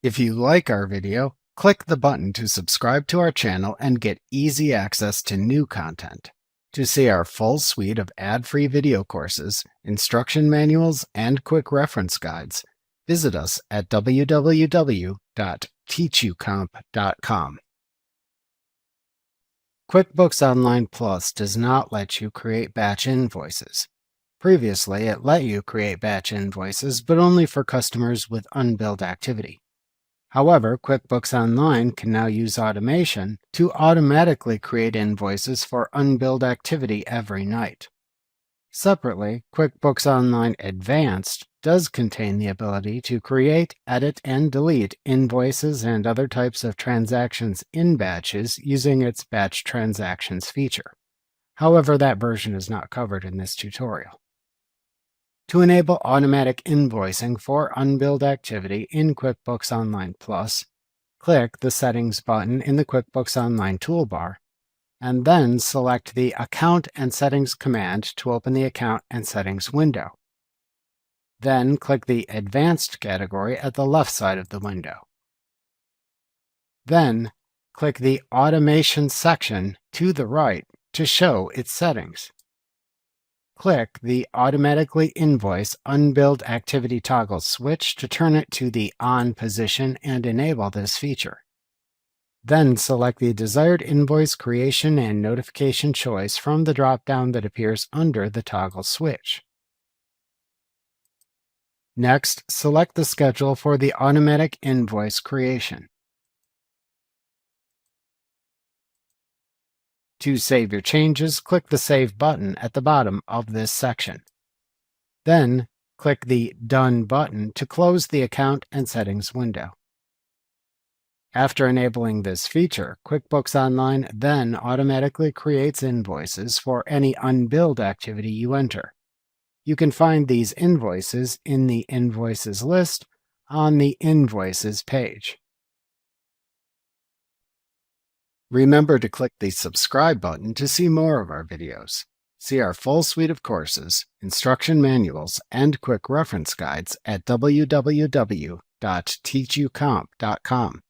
If you like our video, click the button to subscribe to our channel and get easy access to new content. To see our full suite of ad-free video courses, instruction manuals, and quick reference guides, visit us at www.teachucomp.com. QuickBooks Online Plus does not let you create batch invoices. Previously, it let you create batch invoices, but only for customers with unbilled activity. However, QuickBooks Online can now use automation to automatically create invoices for unbilled activity every night. Separately, QuickBooks Online Advanced does contain the ability to create, edit, and delete invoices and other types of transactions in batches using its Batch Transactions feature. However, that version is not covered in this tutorial. To enable automatic invoicing for unbilled activity in QuickBooks Online Plus, click the Settings button in the QuickBooks Online toolbar, and then select the Account and Settings command to open the Account and Settings window. Then click the Advanced category at the left side of the window. Then click the Automation section to the right to show its settings. Click the Automatically Invoice Unbilled Activity toggle switch to turn it to the On position and enable this feature. Then select the desired invoice creation and notification choice from the drop-down that appears under the toggle switch. Next, select the schedule for the automatic invoice creation. To save your changes, click the Save button at the bottom of this section. Then, click the Done button to close the Account and Settings window. After enabling this feature, QuickBooks Online then automatically creates invoices for any unbilled activity you enter. You can find these invoices in the Invoices list on the Invoices page. Remember to click the subscribe button to see more of our videos. See our full suite of courses, instruction manuals, and quick reference guides at www.teachucomp.com.